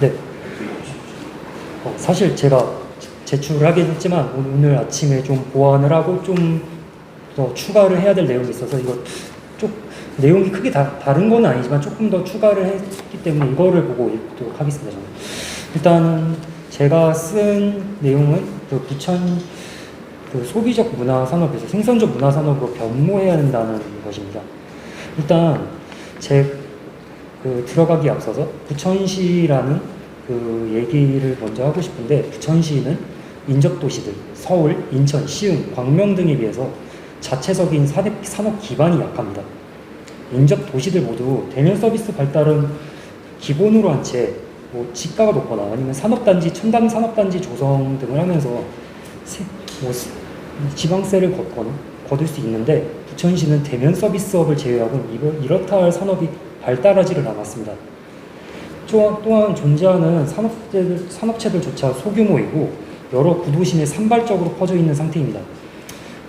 네. 사실 제가 제출을 하긴 했지만 오늘 아침에 좀 보완을 하고 좀 더 추가를 해야 될 내용이 있어서 이거 좀 내용이 크게 다른 건 아니지만 조금 더 추가를 했기 때문에 이거를 보고 읽도록 하겠습니다. 저는. 일단은 제가 쓴 내용은 그 부천 그 소비적 문화 산업에서 생산적 문화 산업으로 변모해야 한다는 것입니다. 일단 들어가기 앞서서 부천시라는 그 얘기를 먼저 하고 싶은데, 부천시는 인접 도시들 서울, 인천, 시흥, 광명 등에 비해서 자체적인 산업 기반이 약합니다. 인접 도시들 모두 대면 서비스 발달은 기본으로 한 채 지가가 높거나 아니면 산업단지, 첨단 산업단지 조성 등을 하면서 지방세를 거둘 수 있는데, 부천시는 대면 서비스업을 제외하고는 이렇다 할 산업이 발달하지를 않았습니다. 또한 존재하는 산업체들조차 소규모이고 여러 구도심에 산발적으로 퍼져 있는 상태입니다.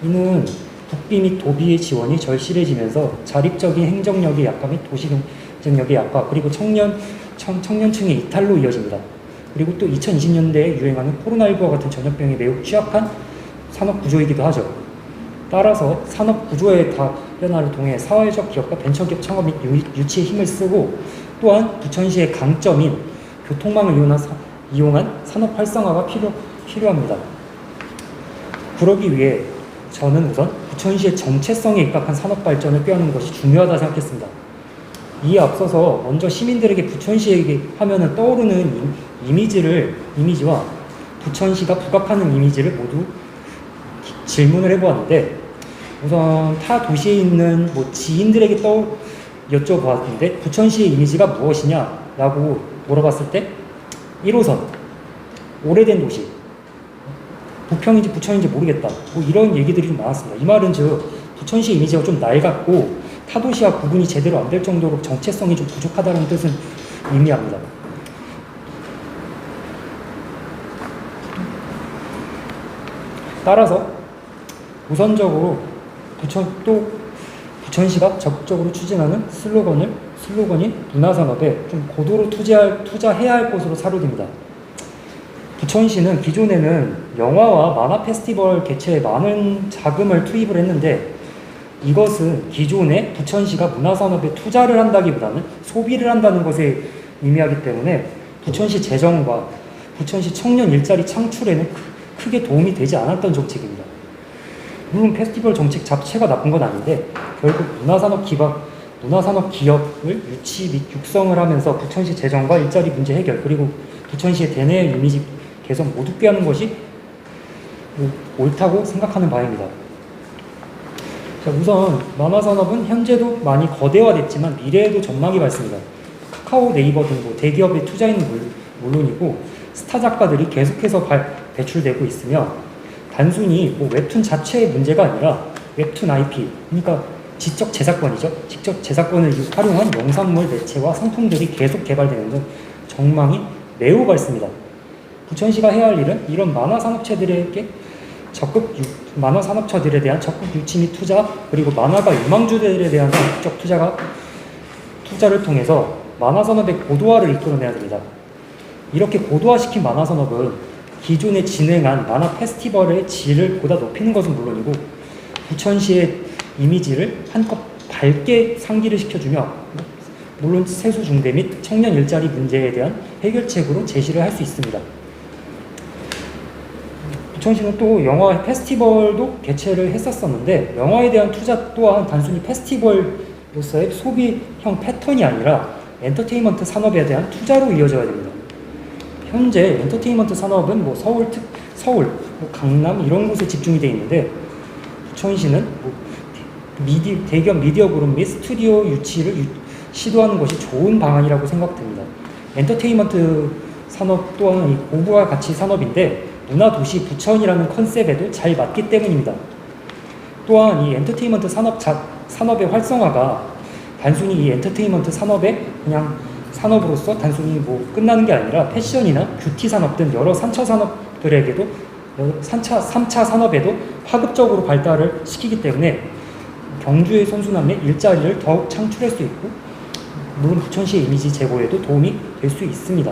이는 국비 및 도비의 지원이 절실해지면서 자립적인 행정력의 약화 및 도시 경쟁력의 약화, 그리고 청년층의 이탈로 이어집니다. 그리고 또 2020년대에 유행하는 코로나19와 같은 전염병에 매우 취약한 산업 구조이기도 하죠. 따라서 산업 구조의 다변화를 통해 사회적 기업과 벤처기업 창업 및 유치에 힘을 쓰고, 또한 부천시의 강점인 교통망을 이용한 산업 활성화가 필요합니다. 그러기 위해 저는 우선 부천시의 정체성에 입각한 산업 발전을 꾀하는 것이 중요하다 생각했습니다. 이에 앞서서 먼저 시민들에게 부천시에게 하면은 떠오르는 이미지와 부천시가 부각하는 이미지를 모두 질문을 해보았는데, 우선 타 도시에 있는 지인들에게 여쭤봤는데 부천시의 이미지가 무엇이냐라고 물어봤을 때 1호선, 오래된 도시, 부평인지 부천인지 모르겠다, 이런 얘기들이 좀 많았습니다. 이 말은 즉 부천시의 이미지가 좀 낡았고 타도시와 구분이 제대로 안 될 정도로 정체성이 좀 부족하다는 뜻은 의미합니다. 따라서 우선적으로 부천시가 적극적으로 추진하는 슬로건이 문화산업에 좀 고도로 투자해야 할 것으로 사료됩니다. 부천시는 기존에는 영화와 만화 페스티벌 개최에 많은 자금을 투입을 했는데, 이것은 기존에 부천시가 문화산업에 투자를 한다기보다는 소비를 한다는 것에 의미하기 때문에 부천시 재정과 부천시 청년 일자리 창출에는 크게 도움이 되지 않았던 정책입니다. 물론 페스티벌 정책 자체가 나쁜 건 아닌데, 결국 문화산업 기업을 유치 및 육성을 하면서 부천시 재정과 일자리 문제 해결, 그리고 부천시의 대내 이미지 개선 모두 꾀하는 것이 옳다고 생각하는 바입니다. 자, 우선 만화산업은 현재도 많이 거대화됐지만 미래에도 전망이 밝습니다. 카카오, 네이버 등 대기업의 투자는 물론이고 스타 작가들이 계속해서 배출되고 있으며, 단순히 웹툰 자체의 문제가 아니라 웹툰 IP, 그러니까 지적 제작권이죠. 직접 제작권을 활용한 영상물 매체와 상품들이 계속 개발되는 등 전망이 매우 밝습니다. 부천시가 해야 할 일은 이런 만화 산업체들에 대한 적극 유치 및 투자, 그리고 만화가 유망주들에 대한 적극적 투자를 통해서 만화 산업의 고도화를 이끌어내야 됩니다. 이렇게 고도화시킨 만화 산업은 기존에 진행한 만화 페스티벌의 질을 보다 높이는 것은 물론이고 부천시의 이미지를 한껏 밝게 상기를 시켜주며, 물론 세수 중대 및 청년 일자리 문제에 대한 해결책으로 제시를 할 수 있습니다. 부천시는 또 영화 페스티벌도 개최를 했었는데, 영화에 대한 투자 또한 단순히 페스티벌로서의 소비형 패턴이 아니라 엔터테인먼트 산업에 대한 투자로 이어져야 됩니다. 현재 엔터테인먼트 산업은 서울, 강남 이런 곳에 집중이 되어 있는데, 부천시는 대기업 미디어 그룹 및 스튜디오 유치를 시도하는 것이 좋은 방안이라고 생각됩니다. 엔터테인먼트 산업 또한 이 고부가 가치 산업인데 문화도시 부천이라는 컨셉에도 잘 맞기 때문입니다. 또한 이 엔터테인먼트 산업의 활성화가 단순히 이 엔터테인먼트 산업의 그냥 산업으로서 단순히 끝나는 게 아니라 패션이나 뷰티 산업 등 여러 3차 산업들에게도 3차 산업에도 파급적으로 발달을 시키기 때문에 경주의 선순환 및 일자리를 더욱 창출할 수 있고, 물론 부천시의 이미지 제고에도 도움이 될 수 있습니다.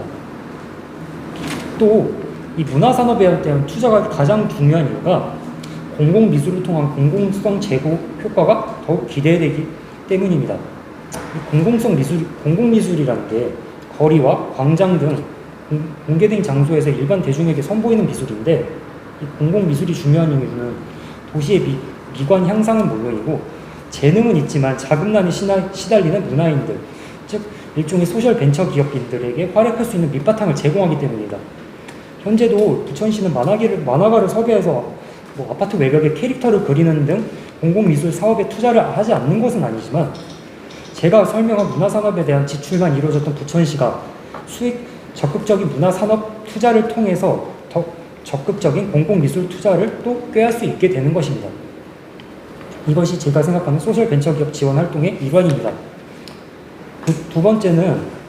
또 이 문화산업에 대한 투자가 가장 중요한 이유가 공공미술을 통한 공공성 제고 효과가 더욱 기대되기 때문입니다. 공공미술이라는 게 거리와 광장 등 공개된 장소에서 일반 대중에게 선보이는 미술인데, 이 공공미술이 중요한 이유는 도시의 미관 향상은 물론이고 재능은 있지만 자금난에 시달리는 문화인들, 즉 일종의 소셜 벤처 기업인들에게 활약할 수 있는 밑바탕을 제공하기 때문입니다. 현재도 부천시는 만화가를 섭외해서 아파트 외벽에 캐릭터를 그리는 등 공공미술 사업에 투자를 하지 않는 것은 아니지만, 제가 설명한 문화산업에 대한 지출만 이루어졌던 부천시가 적극적인 문화산업 투자를 통해서 더 적극적인 공공미술 투자를 또 꾀할 수 있게 되는 것입니다. 이것이 제가 생각하는 소셜 벤처기업 지원 활동의 일환입니다. 두 번째는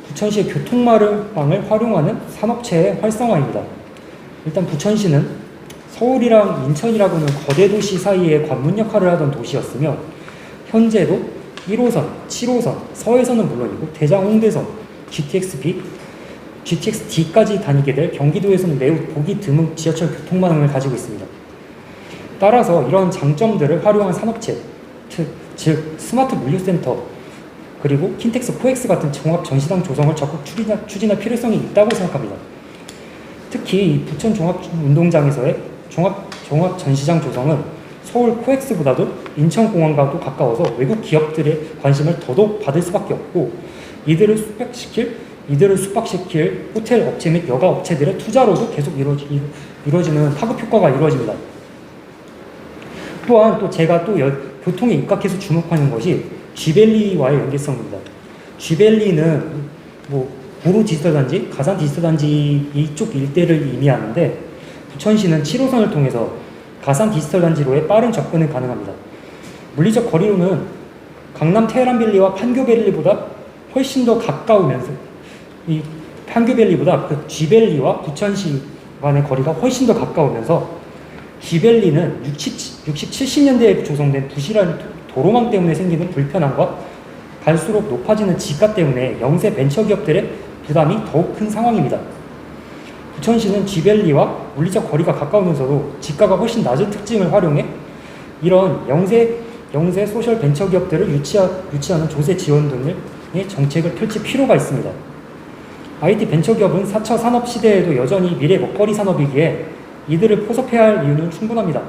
부천시의 교통망을 활용하는 산업체의 활성화입니다. 일단 부천시는 서울이랑 인천이라고는 거대 도시 사이에 관문 역할을 하던 도시였으며, 현재도 1호선, 7호선, 서해선은 물론이고 대장 홍대선, GTX-B, GTX-D까지 다니게 될 경기도에서는 매우 보기 드문 지하철 교통망을 가지고 있습니다. 따라서 이런 장점들을 활용한 산업체, 즉 스마트 물류센터, 그리고 킨텍스, 코엑스 같은 종합 전시장 조성을 적극 추진할 필요성이 있다고 생각합니다. 특히 부천 종합운동장에서의 종합 전시장 조성은 서울 코엑스보다도 인천공항과도 가까워서 외국 기업들의 관심을 더더욱 받을 수밖에 없고, 이들을 숙박시킬 호텔 업체 및 여가 업체들의 투자로도 계속 이루어지는 파급 효과가 이루어집니다. 또한 제가 교통에 입각해서 주목하는 것이 G밸리와의 연계성입니다. G밸리는 구로 디지털단지, 가산 디지털단지 이쪽 일대를 의미하는데, 부천시는 7호선을 통해서 가산 디지털단지로의 빠른 접근이 가능합니다. 물리적 거리로는 강남 테헤란밸리와 판교밸리보다 훨씬 더 가까우면서, 이 판교밸리보다 그 G밸리와 부천시 간의 거리가 훨씬 더 가까우면서, G밸리는 60, 70년대에 조성된 부실한 도로망 때문에 생기는 불편함과 갈수록 높아지는 지가 때문에 영세 벤처기업들의 부담이 더욱 큰 상황입니다. 부천시는 G밸리와 물리적 거리가 가까우면서도 지가가 훨씬 낮은 특징을 활용해 이런 영세 소셜 벤처기업들을 유치하는 조세 지원 등의 정책을 펼칠 필요가 있습니다. IT 벤처기업은 4차 산업시대에도 여전히 미래 먹거리 산업이기에 이들을 포섭해야 할 이유는 충분합니다.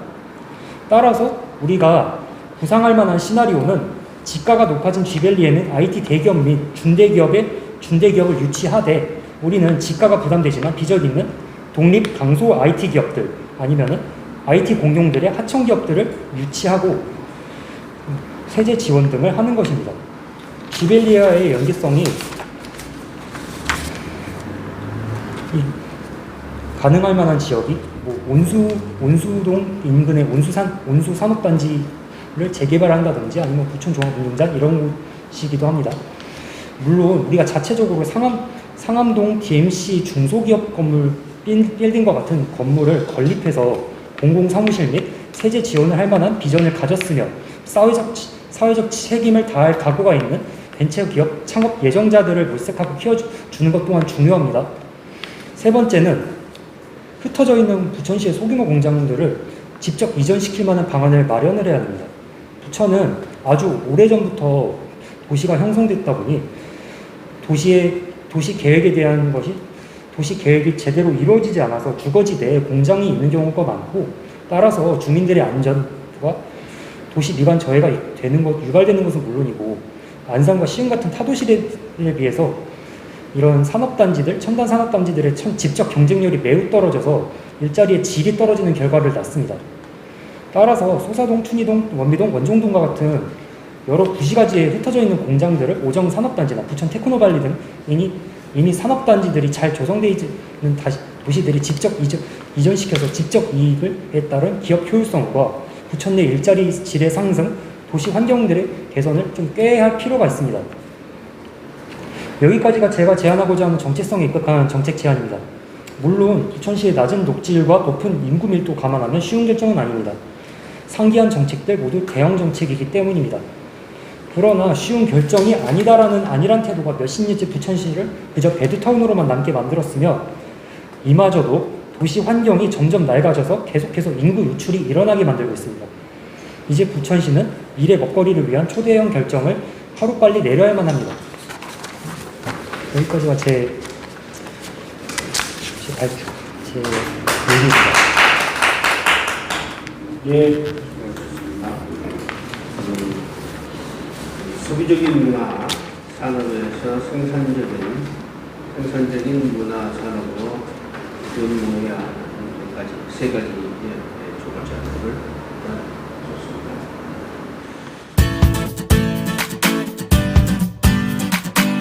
따라서 우리가 구상할 만한 시나리오는 지가가 높아진 G밸리에는 IT 대기업 및 준대기업을 유치하되, 우리는 지가가 부담되지만 비전 있는 독립 강소 IT 기업들 아니면은 IT 공룡들의 하청 기업들을 유치하고 세제 지원 등을 하는 것입니다. G밸리와의 연계성이 가능할 만한 지역이 온수동 인근의 온수 산업단지를 재개발한다든지 아니면 부천 종합운동장 이런 곳이기도 합니다. 물론 우리가 자체적으로 상암동 DMC 중소기업 건물 빌딩과 같은 건물을 건립해서 공공사무실 및 세제 지원을 할 만한 비전을 가졌으며 사회적 책임을 다할 각오가 있는 벤처기업 창업 예정자들을 물색하고 키워주는 것 또한 중요합니다. 세 번째는 흩어져 있는 부천시의 소규모 공장들을 직접 이전시킬 만한 방안을 마련을 해야 합니다. 부천은 아주 오래전부터 도시가 형성됐다 보니 도시 계획에 대한 것이 도시 계획이 제대로 이루어지지 않아서 주거지대에 공장이 있는 경우가 많고, 따라서 주민들의 안전과 도시 미관 저해가 유발되는 것은 물론이고, 안산과 시흥 같은 타도시에 비해서 이런 산업단지들, 첨단 산업단지들의 직접 경쟁력이 매우 떨어져서 일자리의 질이 떨어지는 결과를 낳습니다. 따라서 소사동, 춘희동, 원미동, 원종동과 같은 여러 구시가지에 흩어져 있는 공장들을 오정 산업단지나 부천 테크노발리 등 이미 산업단지들이 잘 조성되어 있는 도시들이 직접 이전시켜서 직접 이익에 따른 기업 효율성과 부천 내 일자리 질의 상승, 도시 환경들의 개선을 좀 꾀해야 할 필요가 있습니다. 여기까지가 제가 제안하고자 하는 정체성에 입각한 정책 제안입니다. 물론 부천시의 낮은 녹지율과 높은 인구 밀도 감안하면 쉬운 결정은 아닙니다. 상기한 정책들 모두 대형 정책이기 때문입니다. 그러나 쉬운 결정이 아니란 태도가 몇십 년째 부천시를 그저 배드타운으로만 남게 만들었으며, 이마저도 도시 환경이 점점 낡아져서 계속해서 인구 유출이 일어나게 만들고 있습니다. 이제 부천시는 미래 먹거리를 위한 초대형 결정을 하루빨리 내려야만 합니다. 여기까지가 제 발표, 제 얘기입니다. 예, 그렇습니다. 소비적인 문화 산업에서 생산적인 문화 산업으로 변모해야 하는 세 가지 조건을